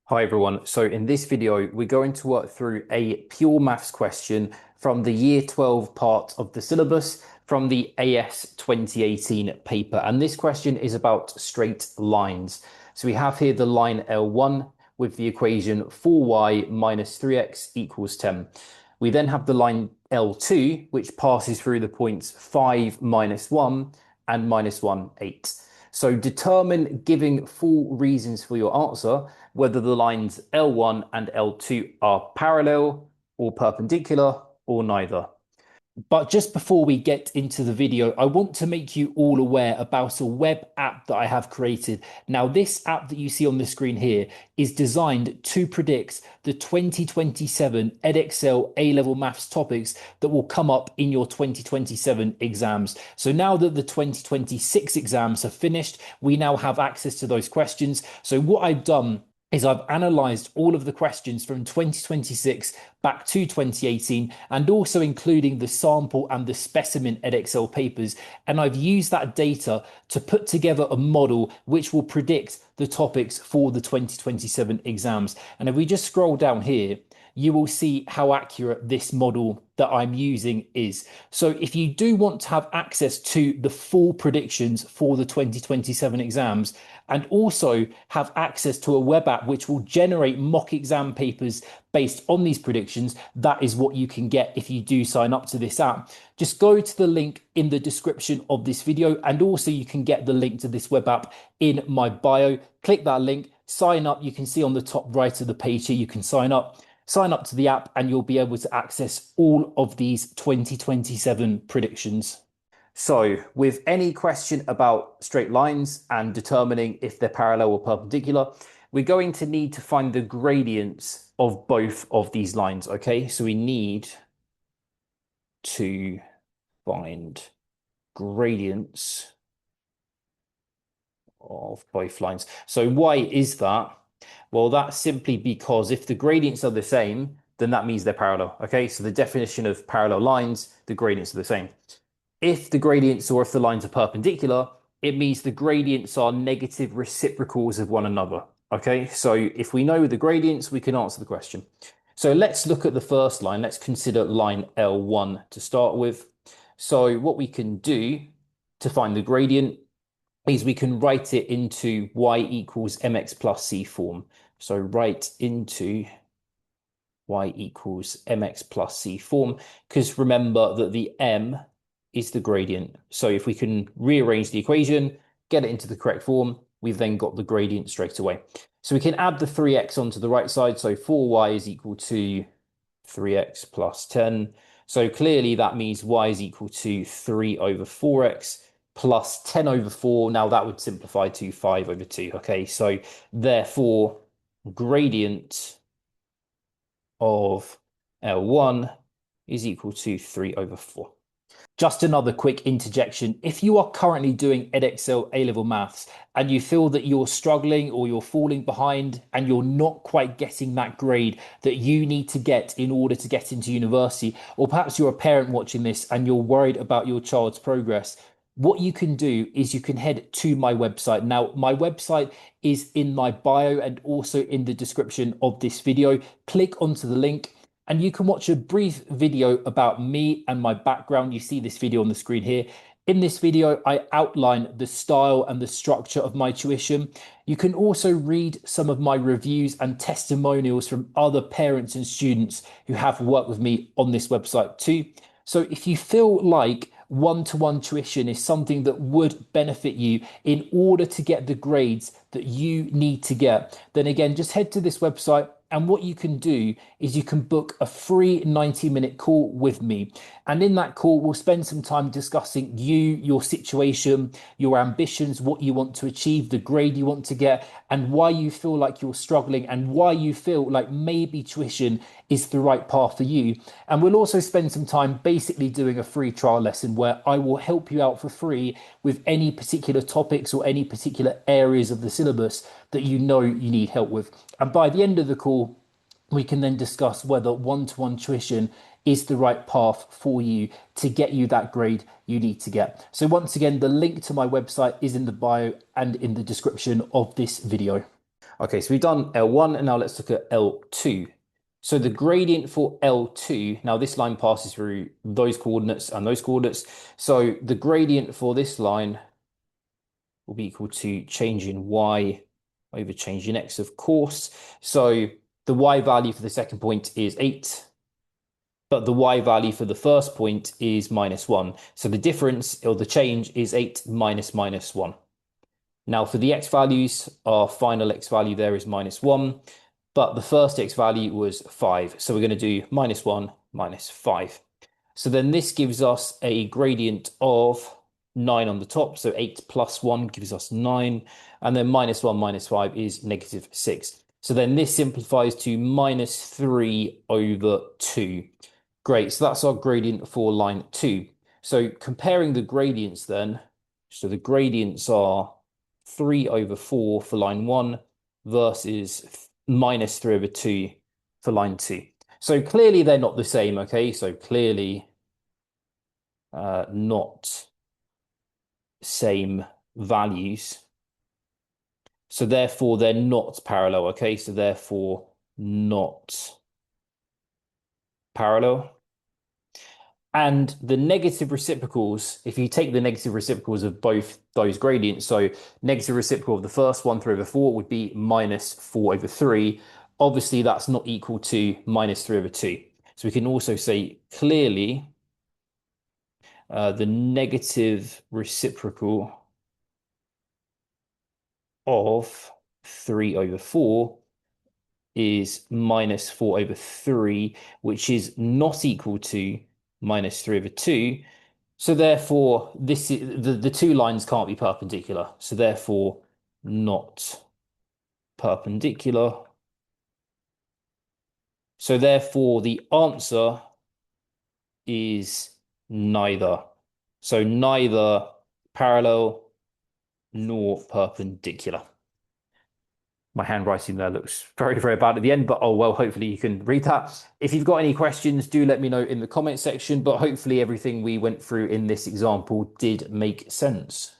Hi everyone. So in this video, we're going to work through a pure maths question from the year 12 part of the syllabus from the AS 2018 paper. And this question is about straight lines. So we have here the line L1 with the equation 4y minus 3x equals 10. We then have the line L2, which passes through the points 5, minus 1 and minus 1, 8. So determine, giving full reasons for your answer, whether the lines L1 and L2 are parallel or perpendicular or neither. But just before we get into the video, I want to make you all aware about a web app that I have created. Now, this app that you see on the screen here is designed to predict the 2027 Edexcel A-level Maths topics that will come up in your 2027 exams. So now that the 2026 exams have finished, we now have access to those questions. So what I've done is I've analysed all of the questions from 2026 back to 2018 and also including the sample and the specimen Edexcel papers. And I've used that data to put together a model which will predict the topics for the 2027 exams. And if we just scroll down here, you will see how accurate this model that I'm using is. So if you do want to have access to the full predictions for the 2027 exams and also have access to a web app which will generate mock exam papers based on these predictions, that is what you can get if you do sign up to this app. Just go to the link in the description of this video, and also you can get the link to this web app in my bio. Click that link, sign up. You can see on the top right of the page here, you can sign up. Sign up to the app and you'll be able to access all of these 2027 predictions. So with any question about straight lines and determining if they're parallel or perpendicular, we're going to need to find the gradients of both of these lines, okay? So we need to find gradients of both lines. So why is that? Well, that's simply because if the gradients are the same, then that means they're parallel, okay? So the definition of parallel lines, the gradients are the same. If the gradients or if the lines are perpendicular, it means the gradients are negative reciprocals of one another, okay? So if we know the gradients, we can answer the question. So let's look at the first line. Let's consider line L1 to start with. So what we can do to find the gradient is we can write it into y equals mx plus c form. So write into y equals mx plus c form, because remember that the m is the gradient. So if we can rearrange the equation, get it into the correct form, we've then got the gradient straight away. So we can add the 3x onto the right side. So 4y is equal to 3x plus 10. So clearly that means y is equal to 3 over 4x plus 10 over 4. Now that would simplify to 5 over 2. Okay, so therefore gradient of L1 is equal to 3 over 4. Just another quick interjection. If you are currently doing Edexcel A-level Maths and you feel that you're struggling or you're falling behind and you're not quite getting that grade that you need to get in order to get into university, or perhaps you're a parent watching this and you're worried about your child's progress, what you can do is you can head to my website. Now, my website is in my bio and also in the description of this video. Click onto the link and you can watch a brief video about me and my background. You see this video on the screen here. In this video, I outline the style and the structure of my tuition. You can also read some of my reviews and testimonials from other parents and students who have worked with me on this website too. So if you feel like one-to-one tuition is something that would benefit you in order to get the grades that you need to get, then again, just head to this website. And what you can do is you can book a free 90-minute call with me. And in that call, we'll spend some time discussing you, your situation, your ambitions, what you want to achieve, the grade you want to get, and why you feel like you're struggling and why you feel like maybe tuition is the right path for you. And we'll also spend some time basically doing a free trial lesson where I will help you out for free with any particular topics or any particular areas of the syllabus that you know you need help with. And by the end of the call, we can then discuss whether one-to-one tuition is the right path for you to get you that grade you need to get. So once again, the link to my website is in the bio and in the description of this video. Okay, so we've done L1 and now let's look at L2. So the gradient for L2, now this line passes through those coordinates and those coordinates. So the gradient for this line will be equal to change in y over change in x, of course. So the y value for the second point is 8, but the y value for the first point is -1. So the difference, or the change, is 8 minus minus 1. Now for the x values, our final x value there is -1, but the first x value was 5. So we're going to do -1 minus 5. So then this gives us a gradient of 9 on the top. So 8 plus 1 gives us 9. And then -1 minus 5 is -6. So then this simplifies to -3 over 2. Great. So that's our gradient for line 2. So comparing the gradients then, so the gradients are 3 over 4 for line 1 versus -3 over 2 for line 2. So clearly they're not the same, okay? So clearly not same values. So therefore they're not parallel, okay? So therefore not parallel. And the negative reciprocals, if you take the negative reciprocals of both those gradients, so negative reciprocal of the first one, 3 over 4, would be -4 over 3. Obviously, that's not equal to -3 over 2. So we can also say clearly the negative reciprocal of 3 over 4 is -4 over 3, which is not equal to -3 over 2. So therefore, this is, the two lines can't be perpendicular. So therefore, not perpendicular. So therefore, the answer is neither. So neither parallel nor perpendicular. My handwriting there looks very, very bad at the end, but oh well, hopefully you can read that. If you've got any questions, do let me know in the comment section, but hopefully everything we went through in this example did make sense.